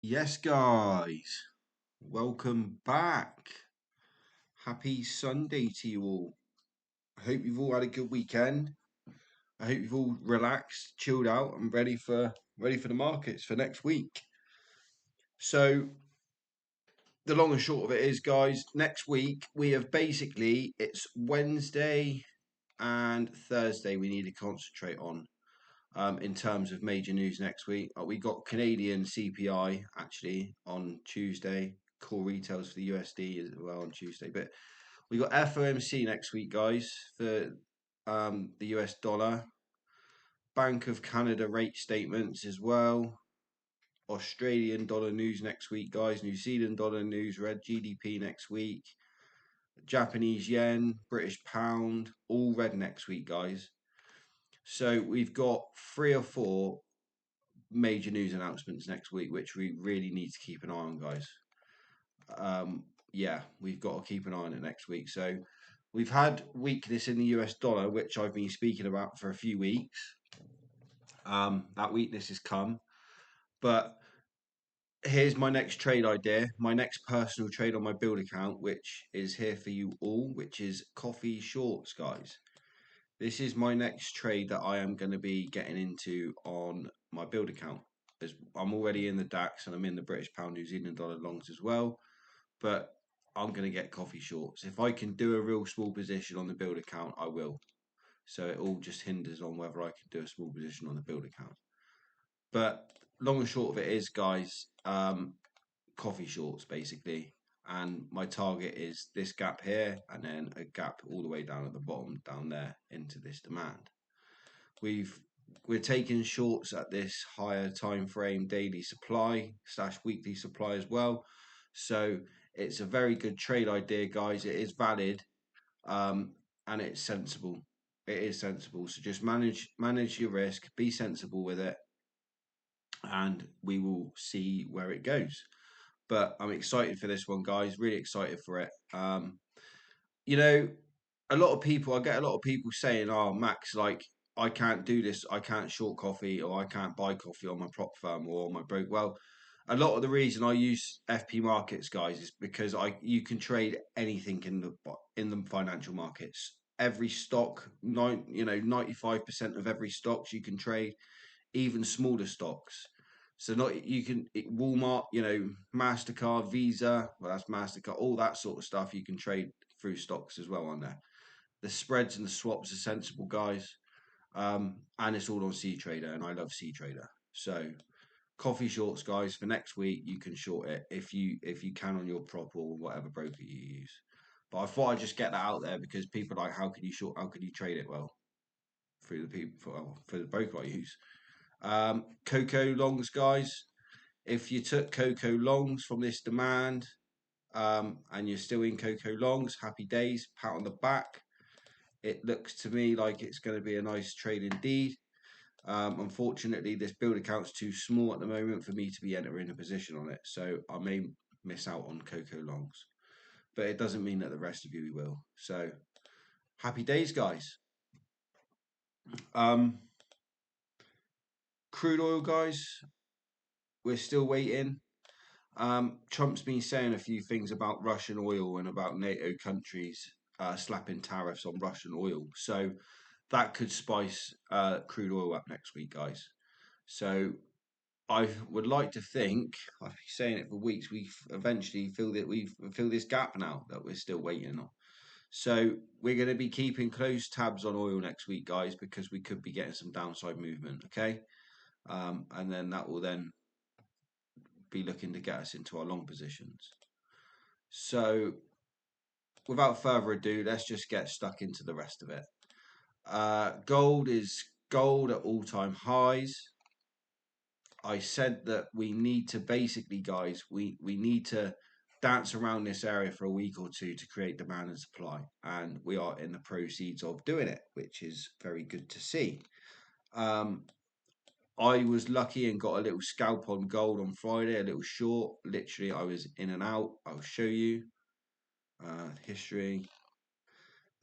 Yes, guys, welcome back. Happy Sunday to you all. I hope you've all had a good weekend. I hope you've all relaxed, chilled out, and ready for the markets for next week. So the long and short of it is, guys, next week we have it's Wednesday and Thursday we need to concentrate on in terms of major news next week. We got Canadian CPI actually on Tuesday, core retails for the USD as well on Tuesday. But we got FOMC next week, guys, for the US dollar. Bank of Canada rate statements as well. Australian dollar news next week, guys. New Zealand dollar news, red GDP next week. Japanese yen, British pound, all red next week, guys. So we've got three or four major news announcements next week, which we really need to keep an eye on, guys. Yeah, we've got to keep an eye on it next week. So we've had weakness in the US dollar, which I've been speaking about for a few weeks. That weakness has come, but here's my next trade idea, my next personal trade on my build account, which is here for you all, which is coffee shorts, guys. This is my next trade that I am going to be getting into on my build account. I'm already in the DAX and I'm in the British pound New Zealand dollar longs as well, but I'm going to get coffee shorts. If I can do a real small position on the build account, I will. So it all just hinders on whether I can do a small position on the build account. But long and short of it is, guys, coffee shorts basically. And my target is this gap here and then a gap all the way down at the bottom down there into this demand. We're taking shorts at this higher time frame daily supply / weekly supply as well. So it's a very good trade idea, guys. It is valid, and it's sensible. It is sensible. So just manage your risk, be sensible with it, and we will see where it goes. But I'm excited for this one, guys. Really excited for it. You know, a lot of people, I get a lot of people saying, "Oh, Max, like I can't do this. I can't short coffee, or I can't buy coffee on my prop firm or on my broke." Well, a lot of the reason I use FP markets, guys, is because you can trade anything in the financial markets. Every stock, 95% of every stocks you can trade, even smaller stocks. So not you can Walmart, Mastercard, Visa. Well, that's Mastercard. All that sort of stuff you can trade through stocks as well on there. The spreads and the swaps are sensible, guys. And it's all on C Trader, and I love C Trader. So coffee shorts, guys, for next week you can short it if you can on your prop or whatever broker you use. But I thought I'd just get that out there because people are like, how can you trade it? Well, through the people for the broker I use. Cocoa longs, guys. If you took cocoa longs from this demand, and you're still in cocoa longs, happy days, pat on the back. It looks to me like it's going to be a nice trade indeed. Unfortunately, this build account's too small at the moment for me to be entering a position on it, so I may miss out on cocoa longs. But it doesn't mean that the rest of you will. So happy days, guys. Um, Crude oil, guys. We're still waiting. Trump's been saying a few things about Russian oil and about NATO countries slapping tariffs on Russian oil. So that could spice crude oil up next week, guys. So I would like to think, I've been saying it for weeks, we eventually we fill this gap now that we're still waiting on. So we're going to be keeping close tabs on oil next week, guys, because we could be getting some downside movement. Okay, and then that will then be looking to get us into our long positions. So without further ado, let's just get stuck into the rest of it. Gold is gold at all-time highs. I said that we need to basically, guys, we need to dance around this area for a week or two to create demand and supply, and we are in the proceeds of doing it, which is very good to see. Um, I was lucky and got a little scalp on gold on Friday, a little short. Literally, I was in and out. I'll show you history.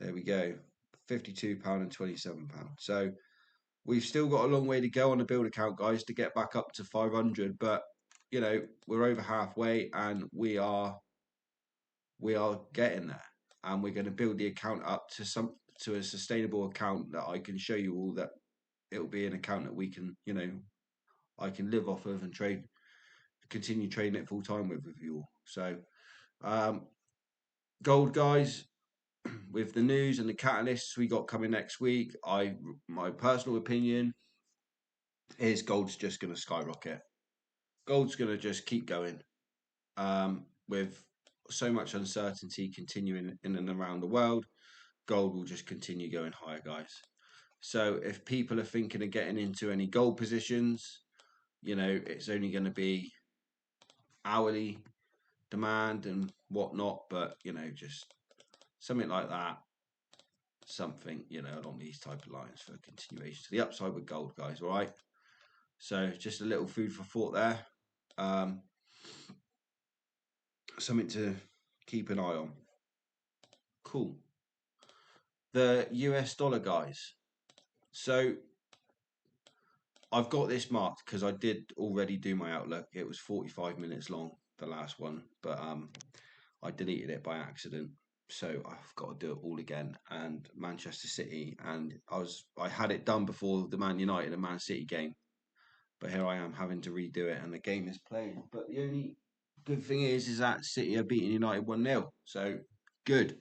There we go, £52 and £27. So we've still got a long way to go on the build account, guys, to get back up to 500. But we're over halfway, and we are getting there, and we're going to build the account up to a sustainable account that I can show you all, that it'll be an account that we can, I can live off of and continue trading it full time with you all. So, um, gold, guys, with the news and the catalysts we got coming next week, my personal opinion is gold's just going to skyrocket. Gold's going to just keep going. With so much uncertainty continuing in and around the world, gold will just continue going higher, guys. So if people are thinking of getting into any gold positions, it's only going to be hourly demand and whatnot, but just something like that, something along these type of lines for continuation to the upside with gold, guys. All right. So just a little food for thought there. Something to keep an eye on. Cool. The US dollar, guys. So I've got this marked because I did already do my outlook. It was 45 minutes long, the last one, but I deleted it by accident. So I've got to do it all again. And Manchester City, and I had it done before the Man United and Man City game, but here I am having to redo it, and the game is played. But the only good thing is that City are beating United 1-0. So good.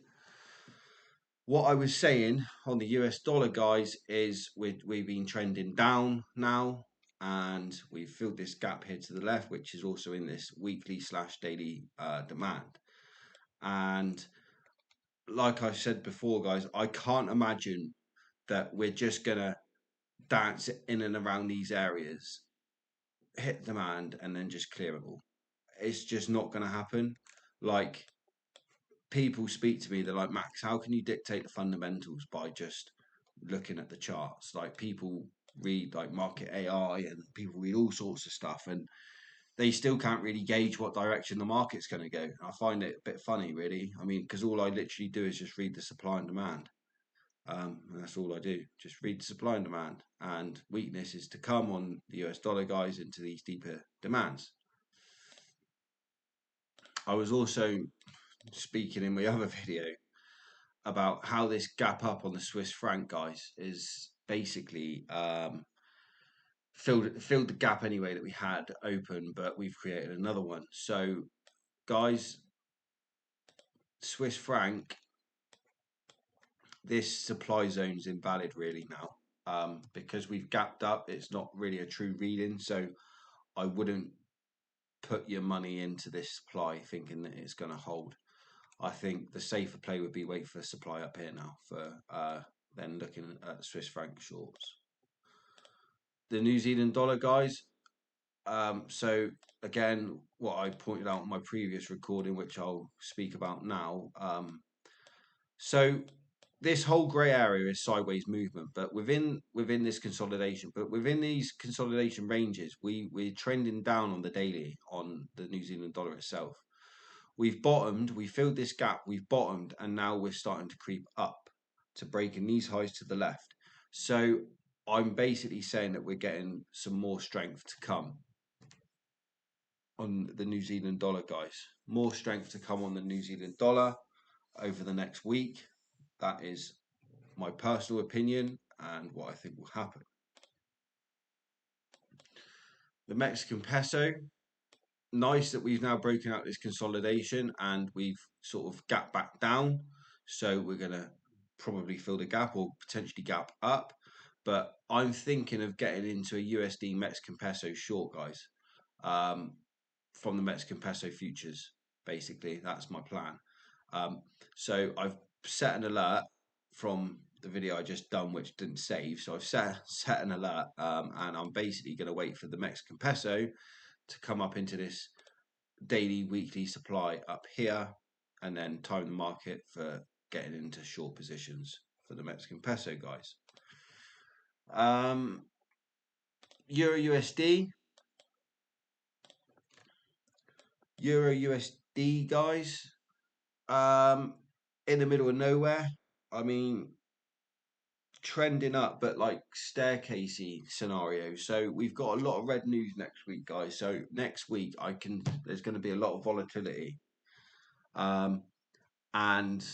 What I was saying on the US dollar, guys, is we've been trending down now, and we've filled this gap here to the left, which is also in this weekly/daily demand. And like I said before, guys, I can't imagine that we're just gonna dance in and around these areas, hit demand, and then just clear it all. It's just not gonna happen. Like, people speak to me, they're like, Max, how can you dictate the fundamentals by just looking at the charts? Like, people read like market AI, and people read all sorts of stuff, and they still can't really gauge what direction the market's going to go. I find it a bit funny, really. I mean, because all I literally do is just read the supply and demand. And that's all I do. Just read the supply and demand. And weakness is to come on the US dollar, guys, into these deeper demands. I was also speaking in my other video about how this gap up on the Swiss franc, guys, is basically filled the gap anyway that we had open, but we've created another one. So, guys, Swiss franc, this supply zone is invalid really now, because we've gapped up. It's not really a true reading, so I wouldn't put your money into this supply thinking that it's going to hold. I think the safer play would be wait for supply up here now for then looking at Swiss franc shorts. The New Zealand dollar, guys. So again, what I pointed out in my previous recording, which I'll speak about now. So this whole grey area is sideways movement, but within this consolidation, but within these consolidation ranges, we're trending down on the daily on the New Zealand dollar itself. We've bottomed, we filled this gap, we've bottomed, and now we're starting to creep up to breaking these highs to the left. So I'm basically saying that we're getting some more strength to come on the New Zealand dollar, guys. More strength to come on the New Zealand dollar over the next week. That is my personal opinion and what I think will happen. The Mexican peso, nice that we've now broken out this consolidation and we've sort of gapped back down. So we're going to probably fill the gap or potentially gap up. But I'm thinking of getting into a USD Mexican peso short, guys, from the Mexican peso futures. Basically, that's my plan. So I've set an alert from the video I just done, which didn't save. So I've set an alert, and I'm basically going to wait for the Mexican peso to come up into this daily, weekly supply up here, and then time the market for getting into short positions for the Mexican peso, guys. Euro USD. Euro USD, guys. In the middle of nowhere. I mean, trending up, but like staircasey scenario. So we've got a lot of red news next week, guys. So next week, there's going to be a lot of volatility, um, and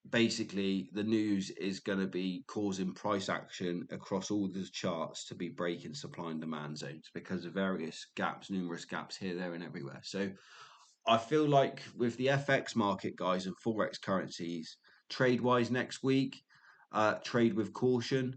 basically the news is going to be causing price action across all the charts to be breaking supply and demand zones because of various gaps, numerous gaps here, there, and everywhere. So I feel like with the FX market, guys, and forex currencies, trade wise next week, trade with caution.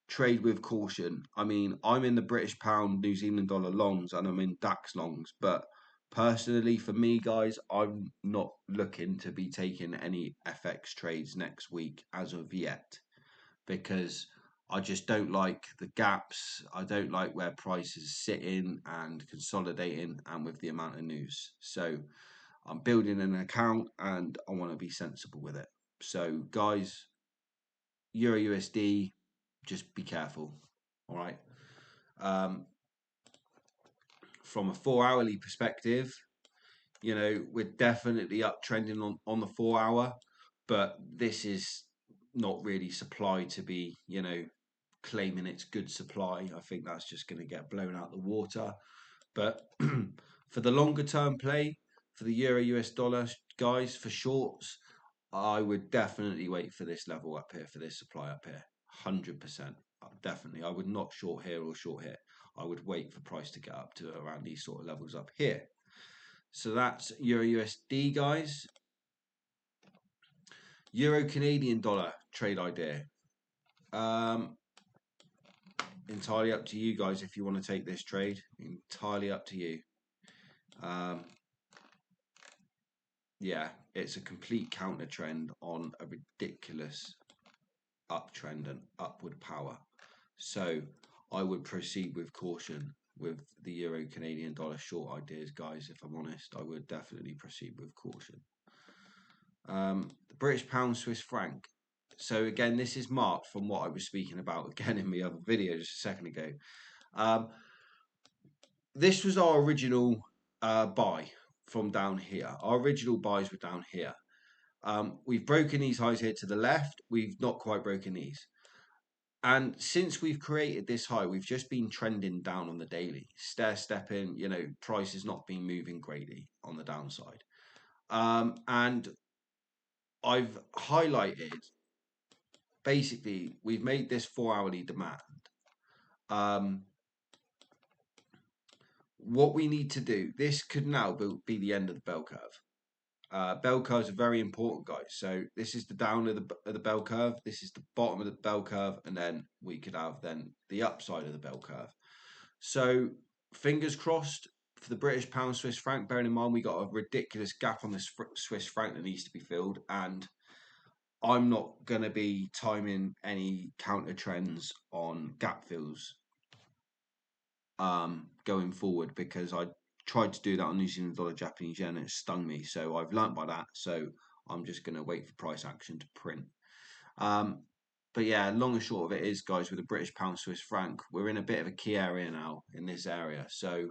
Trade with caution. I mean, I'm in the British pound, New Zealand dollar longs, and I'm in DAX longs. But personally, for me, guys, I'm not looking to be taking any FX trades next week as of yet because I just don't like the gaps. I don't like where prices sitting and consolidating and with the amount of news. So I'm building an account and I want to be sensible with it. So, guys, Euro USD, just be careful. All right. Um, from a 4 hourly perspective, we're definitely uptrending on the 4 hour, but this is not really supply to be, claiming it's good supply. I think that's just going to get blown out the water. But for the longer term play, for the Euro US dollar, guys, for shorts, I would definitely wait for this level up here, for this supply up here. 100%. Definitely. I would not short here or short here. I would wait for price to get up to around these sort of levels up here. So that's Euro USD, guys. Euro Canadian dollar trade idea. Entirely up to you guys if you want to take this trade. Entirely up to you. Yeah, it's a complete counter trend on a ridiculous uptrend and upward power. So I would proceed with caution with the Euro Canadian dollar short ideas, guys. If I'm honest, I would definitely proceed with caution. The British pound, Swiss franc. So again, this is marked from what I was speaking about again in my other video just a second ago. This was our original buy from down here. Our original buys were down here. We've broken these highs here to the left. We've not quite broken these. And since we've created this high, we've just been trending down on the daily, stair stepping, price has not been moving greatly on the downside. And I've highlighted, basically, we've made this 4 hourly demand. What we need to do, this could now be the end of the bell curve. Bell curves are very important, guys. So this is the down of the bell curve. This is the bottom of the bell curve, and then we could have then the upside of the bell curve. So fingers crossed for the British pound, Swiss franc. Bearing in mind we got a ridiculous gap on the Swiss franc that needs to be filled, and I'm not going to be timing any counter trends on gap fills going forward because I tried to do that on New Zealand dollar, Japanese yen, and it stung me. So I've learnt by that. So I'm just going to wait for price action to print. But yeah, long and short of it is, guys, with the British pound, Swiss franc, we're in a bit of a key area now in this area. So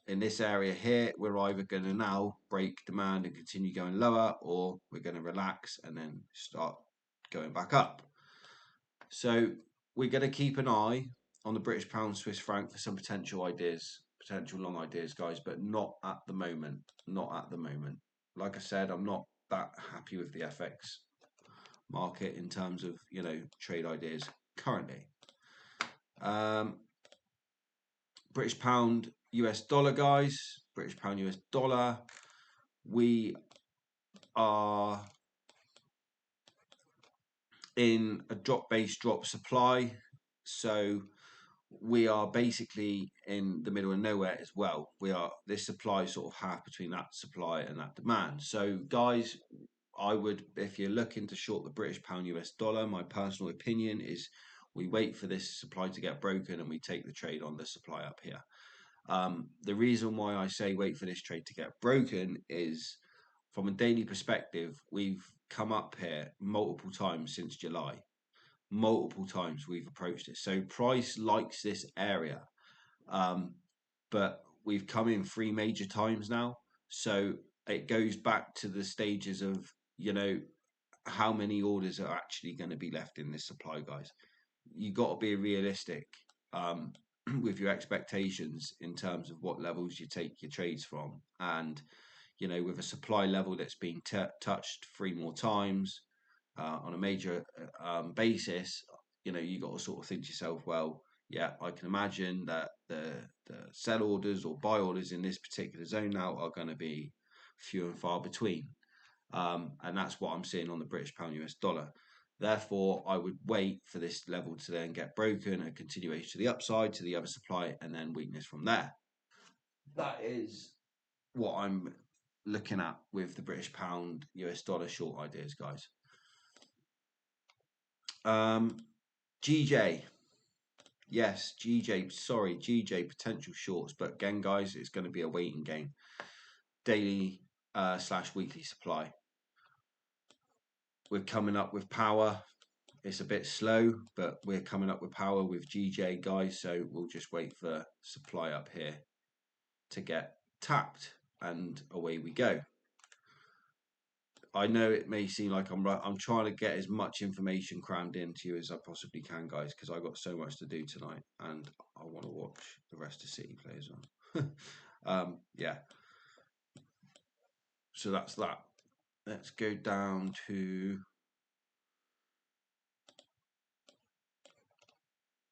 in this area here, we're either going to now break demand and continue going lower, or we're going to relax and then start going back up. So we're going to keep an eye on the British pound, Swiss franc for some potential ideas, potential long ideas, guys, but not at the moment. Not at the moment. Like I said, I'm not that happy with the FX market in terms of trade ideas currently. British pound, US dollar, guys. British pound, US dollar. We are in a drop-based drop supply, so we are basically in the middle of nowhere as well. This supply is sort of half between that supply and that demand. So guys, I would, if you're looking to short the British pound US dollar, my personal opinion is we wait for this supply to get broken and we take the trade on the supply up here. The reason why I say wait for this trade to get broken is from a daily perspective, we've come up here multiple times since July. Multiple times we've approached it. So price likes this area, but we've come in 3 major times now. So it goes back to the stages of, how many orders are actually going to be left in this supply, guys. You got to be realistic um, with your expectations in terms of what levels you take your trades from, and with a supply level that's been touched 3 more times on a major basis, you got to sort of think to yourself, well, yeah, I can imagine that the sell orders or buy orders in this particular zone now are going to be few and far between. And that's what I'm seeing on the British pound US dollar. Therefore, I would wait for this level to then get broken, a continuation to the upside, to the other supply, and then weakness from there. That is what I'm looking at with the British pound US dollar short ideas, guys. GJ. Yes, GJ. Sorry, GJ potential shorts, but again, guys, it's going to be a waiting game. Daily / weekly supply. We're coming up with power. It's a bit slow, but we're coming up with power with GJ, guys. So we'll just wait for supply up here to get tapped, and away we go. I know it may seem like I'm trying to get as much information crammed into you as I possibly can, guys, because I've got so much to do tonight, and I want to watch the rest of City play as well. Yeah. So that's that. Let's go down to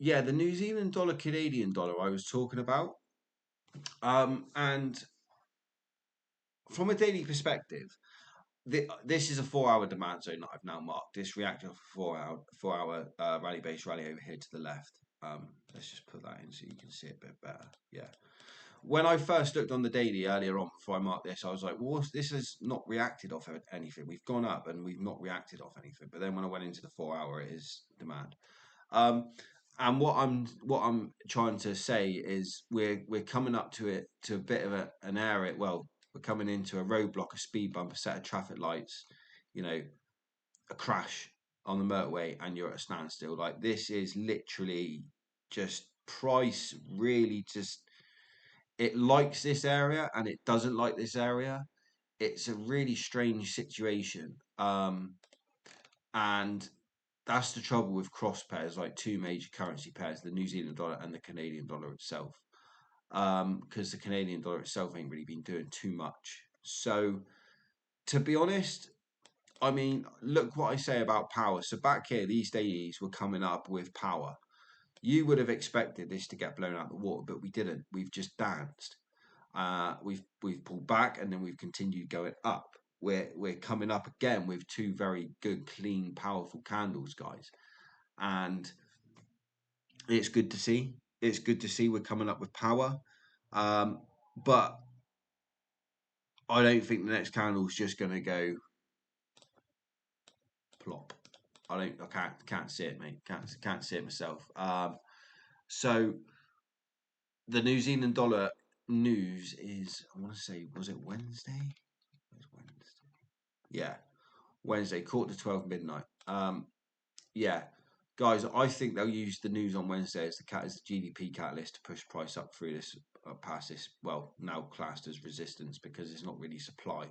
the New Zealand dollar, Canadian dollar I was talking about. And from a daily perspective, this is a 4-hour demand zone that I've now marked. This reacted for 4-hour rally base rally over here to the left. Let's just put that in so you can see it a bit better. Yeah. When I first looked on the daily earlier on before I marked this, I was like, well, this has not reacted off of anything. We've gone up and we've not reacted off anything. But then when I went into the 4-hour, it is demand. And what I'm trying to say is we're coming up to a bit of an area. Well, we're coming into a roadblock, a speed bump, a set of traffic lights, a crash on the motorway, and you're at a standstill. Like, this is literally just price really just, it likes this area and it doesn't like this area. It's a really strange situation. And that's the trouble with cross pairs, like two major currency pairs, the New Zealand dollar and the Canadian dollar itself. Because the Canadian dollar itself ain't really been doing too much. So, to be honest, I mean, look what I say about power. So back here, these dailies were coming up with power. You would have expected this to get blown out of the water, but we didn't. We've just danced. We've pulled back and then we've continued going up. We're coming up again with two very good, clean, powerful candles, guys, and it's good to see. It's good to see we're coming up with power, but I don't think the next candle is just going to go plop. I can't see it, mate. Can't see it myself. So the New Zealand dollar news is, I want to say, was it Wednesday? It was Wednesday. Yeah, Wednesday, 11:45 midnight. Yeah, guys, I think they'll use the news on Wednesday as the GDP catalyst to push price up through this past this, well, now classed as resistance, because it's not really supply.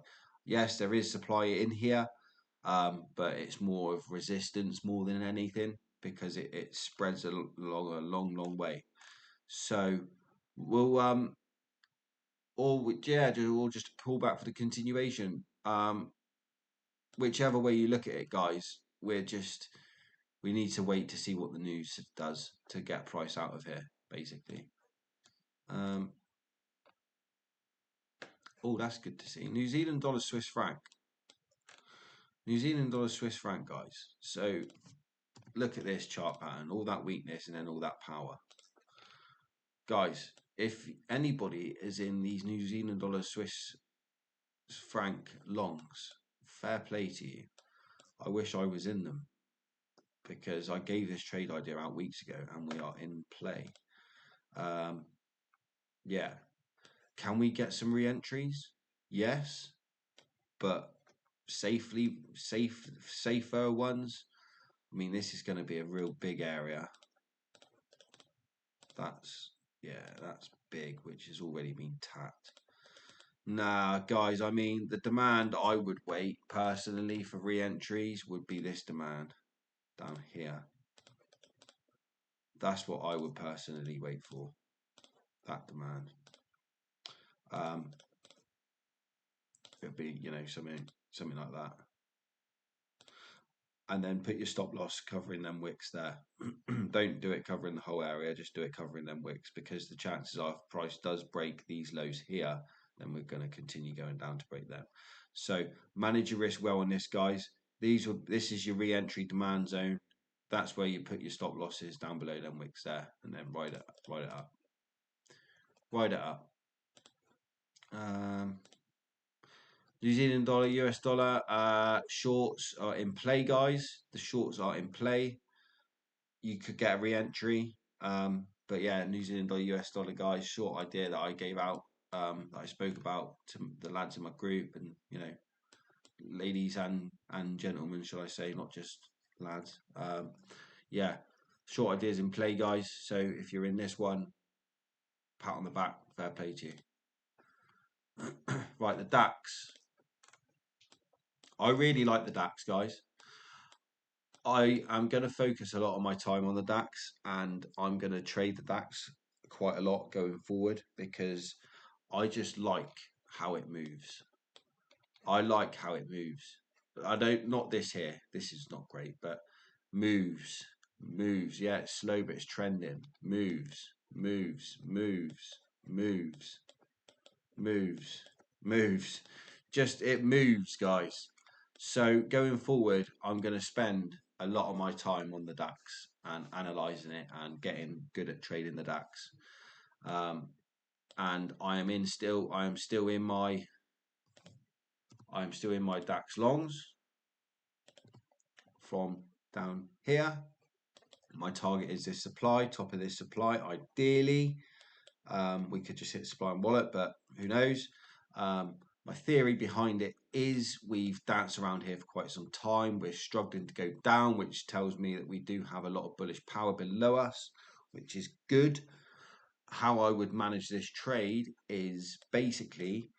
Yes, there is supply in here, but it's more of resistance more than anything, because it spreads along a long way. So we'll we'll just pull back for the continuation. Whichever way you look at it, guys, we need to wait to see what the news does to get price out of here, basically. Oh, that's good to see. New Zealand dollar, Swiss franc. New Zealand dollar, Swiss franc, guys. So look at this chart pattern, all that weakness and then all that power. Guys, if anybody is in these New Zealand dollar, Swiss franc longs, fair play to you. I wish I was in them, because I gave this trade idea out weeks ago and we are in play. Yeah. Can we get some re-entries? Yes. But safer ones. I mean, this is going to be a real big area. That's big, which has already been tapped. Nah, guys, I mean, the demand I would wait personally for re-entries would be this demand down here. That's what I would personally wait for, that demand. It'd be, you know, something like that. And then put your stop loss covering them wicks there. Don't do it covering the whole area, just do it covering them wicks, because the chances are if price does break these lows here, then we're going to continue going down to break them. So manage your risk well on this, guys. This is your re-entry demand zone. That's where you put your stop losses down below them wicks there, and then ride it up. Ride it up. New Zealand dollar, US dollar, shorts are in play, guys. The shorts are in play. You could get a re-entry. But yeah, New Zealand dollar, US dollar, guys, short idea that I gave out, that I spoke about to the lads in my group, and you know, ladies and gentlemen, shall I say, not just lads. Yeah, short ideas in play, guys. So if you're in this one, pat on the back, fair play to you. Right, the DAX. I really like the DAX, guys. I am going to focus a lot of my time on the DAX, and I'm going to trade the DAX quite a lot going forward because I just like how it moves. I like how it moves. I don't, not this here. This is not great, but moves, moves. Yeah, it's slow, but it's trending. Moves, moves, moves, moves, moves, moves. Just it moves, guys. So going forward, I'm going to spend a lot of my time on the DAX and analysing it and getting good at trading the DAX. And I am still in my DAX longs from down here. My target is this supply, top of this supply. Ideally, we could just hit supply and wallet, but who knows? My theory behind it is we've danced around here for quite some time. We're struggling to go down, which tells me that we do have a lot of bullish power below us, which is good. How I would manage this trade is basically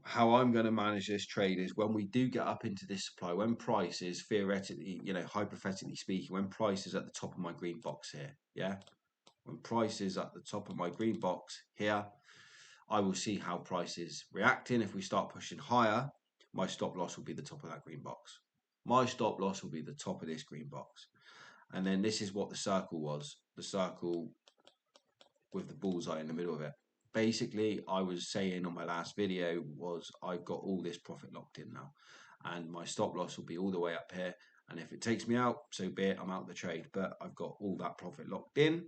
how I'm going to manage this trade is when we do get up into this supply, when price is theoretically, you know, hypothetically speaking, when price is at the top of my green box here, yeah, when price is at the top of my green box here, I will see how price is reacting. If we start pushing higher, my stop loss will be the top of that green box. My stop loss will be the top of this green box. And then this is what the circle was. The circle with the bullseye in the middle of it. Basically, I was saying on my last video was I've got all this profit locked in now. And my stop loss will be all the way up here. And if it takes me out, so be it, I'm out of the trade. But I've got all that profit locked in.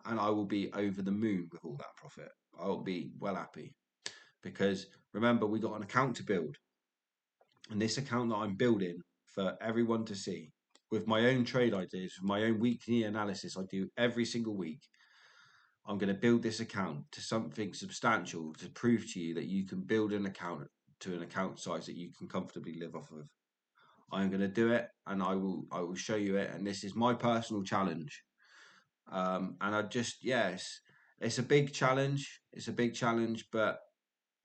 And I will be over the moon with all that profit. I'll be well happy. Because remember, we got an account to build. And this account that I'm building for everyone to see, with my own trade ideas, with my own weekly analysis I do every single week, I'm going to build this account to something substantial to prove to you that you can build an account to an account size that you can comfortably live off of. I'm going to do it, and I will show you it. And this is my personal challenge. And I just, yes, it's a big challenge. It's a big challenge, but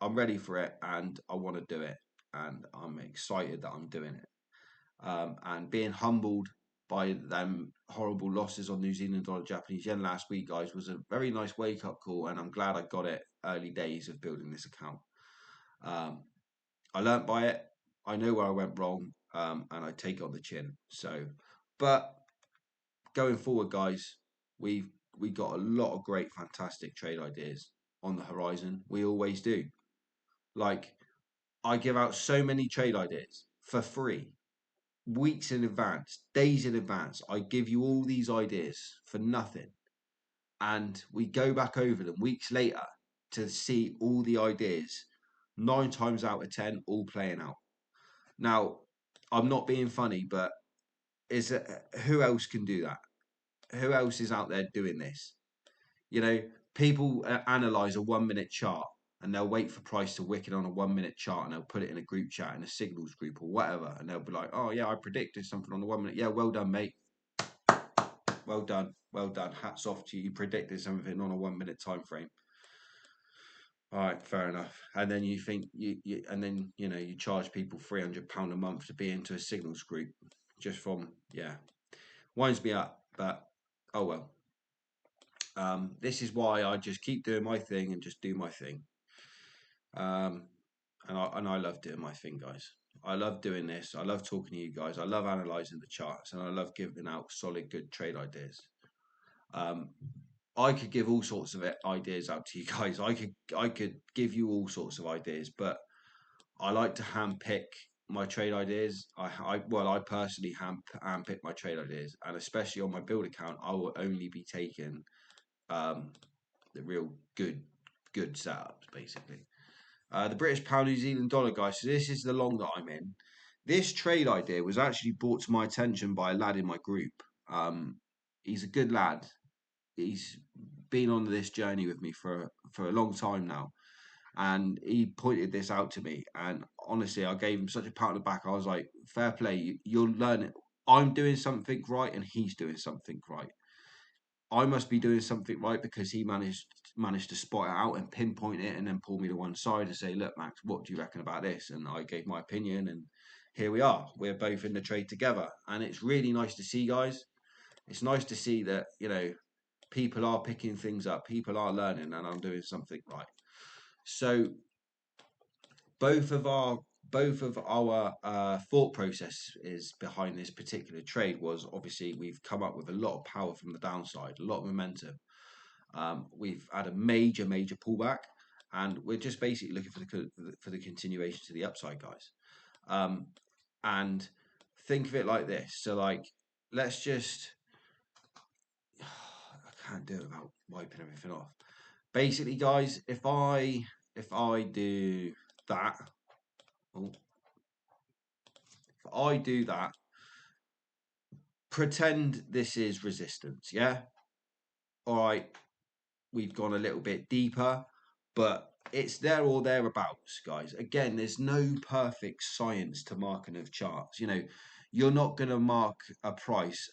I'm ready for it, and I want to do it, and I'm excited that I'm doing it. And being humbled by them horrible losses on New Zealand dollar, Japanese yen last week, guys, was a very nice wake up call, and I'm glad I got it early days of building this account. I learnt by it. I know where I went wrong, and I take it on the chin. So, but going forward, guys, we got a lot of great, fantastic trade ideas on the horizon. We always do. Like, I give out so many trade ideas for free, weeks in advance, days in advance. I give you all these ideas for nothing. And we go back over them weeks later to see all the ideas, 9 times out of 10, all playing out. Now, I'm not being funny, but who else can do that? Who else is out there doing this? You know, people analyze a 1 minute chart and they'll wait for price to wick it on a 1 minute chart and they'll put it in a group chat, in a signals group or whatever, and they'll be like, oh yeah, I predicted something on the 1 minute. Yeah, well done, mate. Well done. Hats off to you. You predicted something on a 1 minute time frame. All right, fair enough. And then you think and then you charge people £300 a month to be into a signals group, just from winds me up. But oh well. This is why I just keep doing my thing and just do my thing. Um, and I love doing my thing, guys. I love doing this. I love talking to you guys. I love analysing the charts, and I love giving out solid, good trade ideas. Um, I could give all sorts of ideas out to you guys. I could give you all sorts of ideas, but I like to handpick my trade ideas. I personally handpick my trade ideas, and especially on my build account, I will only be taking um, the real good setups, basically. The British pound, New Zealand dollar, guys. So this is the long that I'm in. This trade idea was actually brought to my attention by a lad in my group. Um, he's a good lad. He's been on this journey with me for a long time now, and he pointed this out to me. And honestly, I gave him such a pat on the back. I was like, "Fair play. You'll learn it. I'm doing something right, and he's doing something right. I must be doing something right because he managed to spot it out and pinpoint it, and then pull me to one side and say, "Look, Max, what do you reckon about this?" And I gave my opinion, and here we are. We're both in the trade together, and it's really nice to see, guys. It's nice to see that people are picking things up, people are learning, and I'm doing something right. So both of our thought process is behind this particular trade was obviously we've come up with a lot of power from the downside, a lot of momentum. We've had a major pullback, and we're just basically looking for the continuation to the upside, guys. Um, and think of it like this. So, like, let's just I can't do it without wiping everything off. Basically, guys, if I do that, oh, if I do that, pretend this is resistance, yeah. All right, we've gone a little bit deeper, but it's there or thereabouts, guys. Again, there's no perfect science to marking of charts. You're not going to mark a price.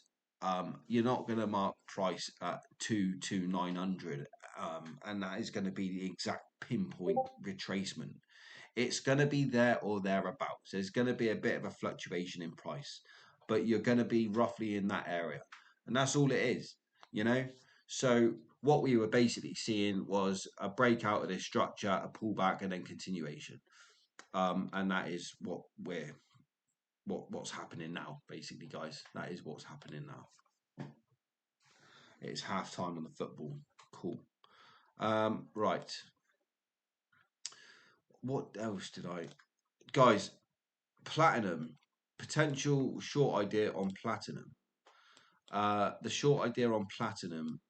You're not going to mark price at 2 to 900, and that is going to be the exact pinpoint retracement. It's going to be there or thereabouts. There's going to be a bit of a fluctuation in price, but you're going to be roughly in that area, and that's all it is. You know, so what we were basically seeing was a breakout of this structure, a pullback, and then continuation. And that is what's happening now, basically, guys. That is what's happening now. It's half time on the football. Cool. Right. What else did I, guys? Platinum, potential short idea on platinum. The short idea on platinum,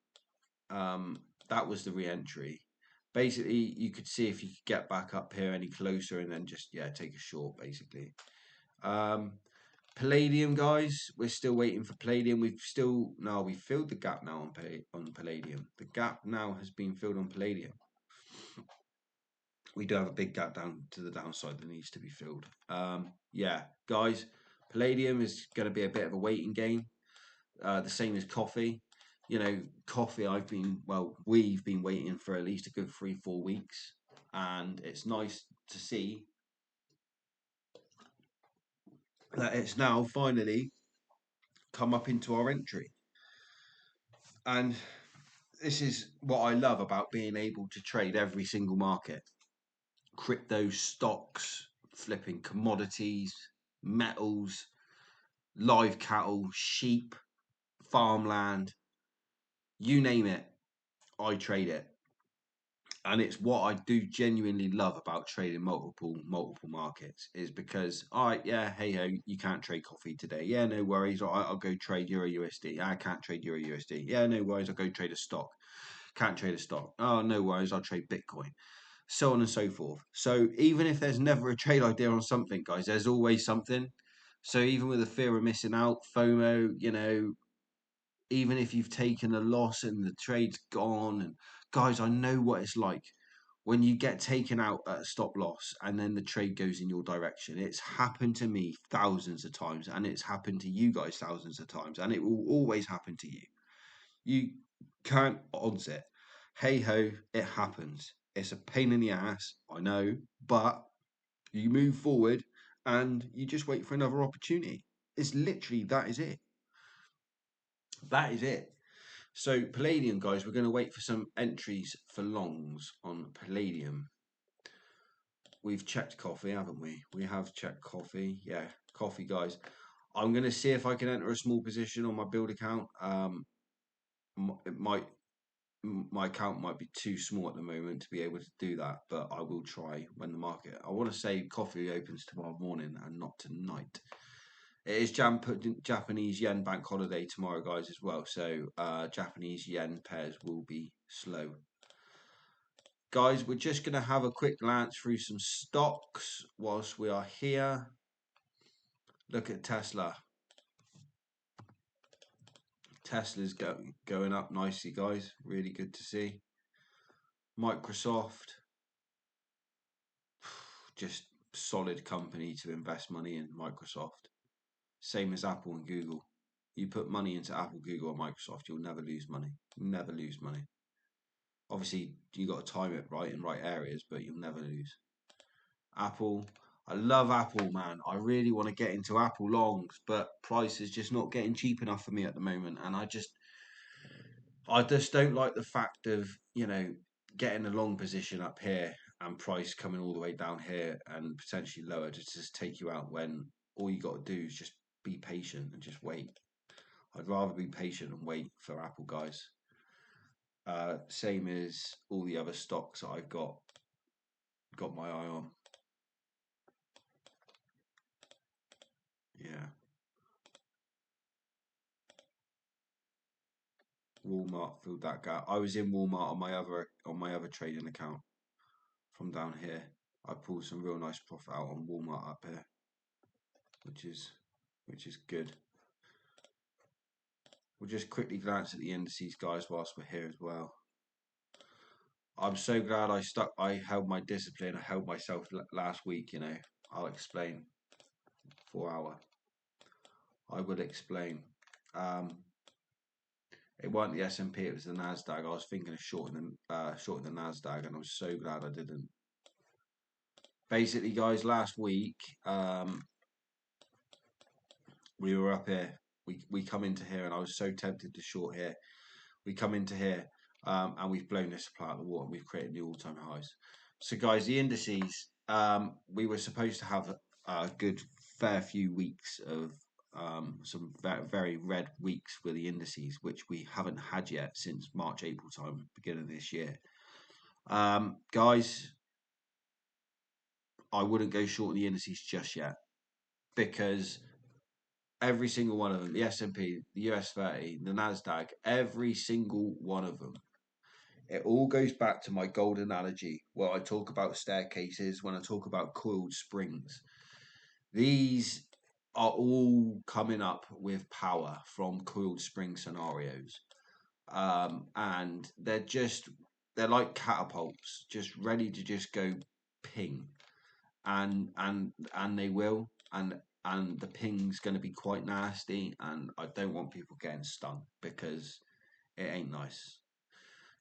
that was the re-entry. Basically, you could see if you could get back up here any closer, and then just take a short. Basically, um, Palladium, guys, we're still waiting for Palladium. We filled the gap now on Palladium. The gap now has been filled on Palladium. We do have a big gap down to the downside that needs to be filled. Yeah, guys, Palladium is going to be a bit of a waiting game. The same as coffee. Coffee. We've been waiting for at least a good 3-4 weeks, and it's nice to see that it's now finally come up into our entry. And this is what I love about being able to trade every single market: crypto, stocks, flipping commodities, metals, live cattle, sheep, farmland, you name it, I trade it. And it's what I do genuinely love about trading multiple markets, is because, all right, yeah, hey ho, you can't trade coffee today. Yeah, no worries. All right, I'll go trade Euro USD. I can't trade Euro USD. Yeah, no worries. I'll go trade a stock. Can't trade a stock. Oh, no worries. I'll trade Bitcoin. So on and so forth. So even if there's never a trade idea on something, guys, there's always something. So even with the fear of missing out, FOMO, even if you've taken a loss and the trade's gone, and guys, I know what it's like when you get taken out at a stop loss and then the trade goes in your direction. It's happened to me thousands of times, and it's happened to you guys thousands of times, and it will always happen to you. You can't odds it. Hey ho, it happens. It's a pain in the ass, I know, but you move forward and you just wait for another opportunity. It's literally that is it. That is it. So Palladium, guys, we're going to wait for some entries for longs on Palladium. We've checked coffee, haven't we? We have checked coffee. Yeah, coffee, guys. I'm going to see if I can enter a small position on my build account. It might my account might be too small at the moment to be able to do that, but I will try when the market. I want to say coffee opens tomorrow morning and not tonight. It is Japanese yen bank holiday tomorrow, guys, as well. So Japanese yen pairs will be slow. Guys, we're just going to have a quick glance through some stocks whilst we are here. Look at Tesla. Tesla's going up nicely, guys. Really good to see. Microsoft, just solid company to invest money in. Microsoft, same as Apple and Google. You put money into Apple, Google, or Microsoft, you'll never lose money. Never lose money. Obviously, you got to time it right in right areas, but you'll never lose. Apple, I love Apple, man. I really want to get into Apple longs, but price is just not getting cheap enough for me at the moment, and I just don't like the fact of getting a long position up here and price coming all the way down here and potentially lower to just take you out when all you got to do is just be patient and just wait. I'd rather be patient and wait for Apple, guys. Same as all the other stocks that I've got my eye on. Yeah. Walmart filled that gap. I was in Walmart on my other trading account from down here. I pulled some real nice profit out on Walmart up here, which is good. We'll just quickly glance at the indices, guys, whilst we're here as well. I'm so glad I held my discipline. I held myself last week. I'll explain. 4 hour. I will explain. It wasn't the S&P, it was the Nasdaq. I was thinking of shorting the Nasdaq, and I'm so glad I didn't. Basically, guys, last week we were up here. We come into here, and I was so tempted to short here. We come into here, and we've blown this supply out of the water. We've created new all-time highs. So, guys, the indices. We were supposed to have a good fair few weeks of some very red weeks with the indices, which we haven't had yet since March, April time, beginning of this year. Guys, I wouldn't go short in the indices just yet because every single one of them, the S&P, the US 30, the Nasdaq, every single one of them, it all goes back to my gold analogy where I talk about staircases, when I talk about coiled springs. These are all coming up with power from coiled spring scenarios. And they're like catapults, just ready to just go ping. And they will. And the ping's going to be quite nasty, and I don't want people getting stung because it ain't nice.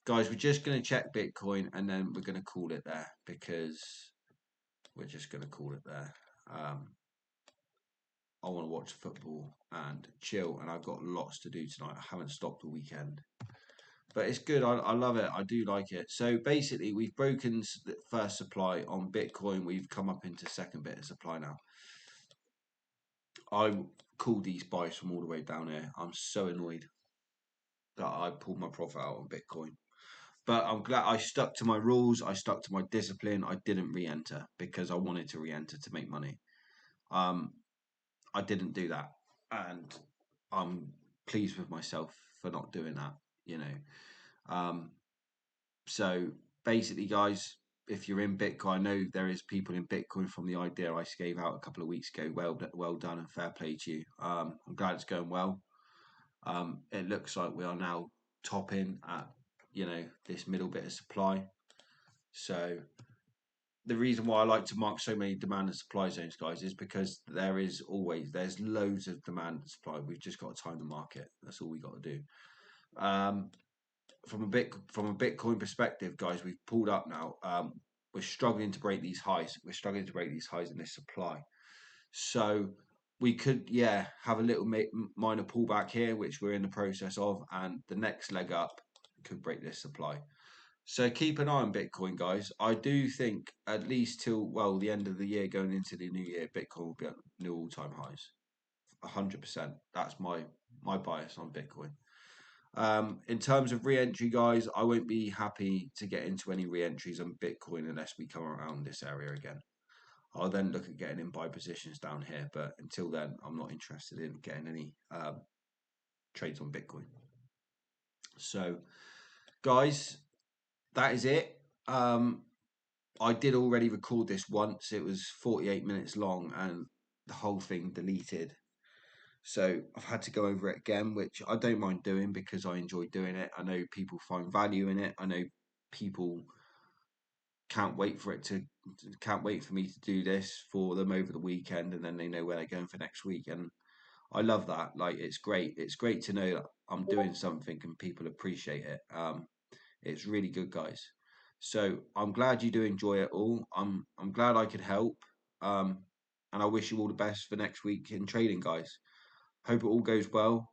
Guys, we're just going to check Bitcoin and then we're going to call it there because we're just going to call it there. I want to watch football and chill, and I've got lots to do tonight. I haven't stopped the weekend. But it's good. I love it. I do like it. So basically, we've broken the first supply on Bitcoin. We've come up into second bit of supply now. I called these buys from all the way down here. I'm so annoyed that I pulled my profit out on Bitcoin. But I'm glad I stuck to my rules. I stuck to my discipline. I didn't re-enter because I wanted to re-enter to make money. I didn't do that, and I'm pleased with myself for not doing that. So basically, guys, if you're in Bitcoin, I know there is people in Bitcoin from the idea I gave out a couple of weeks ago. Well done and fair play to you. I'm glad it's going well. It looks like we are now topping at this middle bit of supply. So the reason why I like to mark so many demand and supply zones, guys, is because there's loads of demand and supply. We've just got to time the market. That's all we got to do. from a Bitcoin perspective, guys, we've pulled up now. We're struggling to break these highs. We're struggling to break these highs in this supply. So we could, yeah, have a little minor pullback here, which we're in the process of, and the next leg up could break this supply. So keep an eye on Bitcoin, guys. I do think at least till well the end of the year, going into the new year, Bitcoin will be at new all-time highs. 100%. That's my bias on Bitcoin. In terms of re-entry, guys, I won't be happy to get into any re-entries on Bitcoin unless we come around this area again. I'll then look at getting in buy positions down here, but until then, I'm not interested in getting any trades on Bitcoin. So, guys, that is it. I did already record this once. It was 48 minutes long, and the whole thing deleted. So I've had to go over it again, which I don't mind doing because I enjoy doing it. I know people find value in it. I know people can't wait for me to do this for them over the weekend, and then they know where they're going for next week. And I love that. Like, it's great. It's great to know that I'm doing something and people appreciate it. It's really good, guys. So I'm glad you do enjoy it all. I'm glad I could help. Um, and I wish you all the best for next week in trading, guys. Hope it all goes well.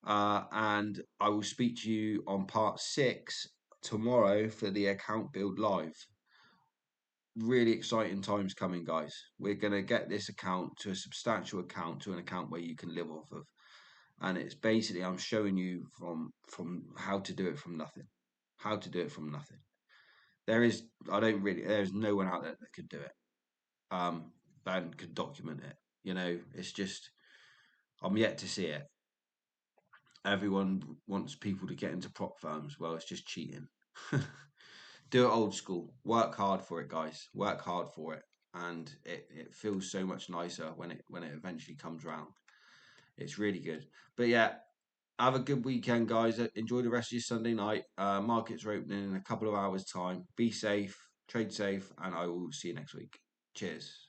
And I will speak to you on part 6 tomorrow for the account build live. Really exciting times coming, guys. We're going to get this account to a substantial account, to an account where you can live off of. And it's basically, I'm showing you from how to do it from nothing. How to do it from nothing. There's no one out there that could do it. And could document it. It's just, I'm yet to see it. Everyone wants people to get into prop firms. Well, it's just cheating. Do it old school. Work hard for it, guys. Work hard for it, and it feels so much nicer when it eventually comes round. It's really good. But yeah, have a good weekend, guys. Enjoy the rest of your Sunday night. Markets are opening in a couple of hours' time. Be safe, trade safe, and I will see you next week. Cheers.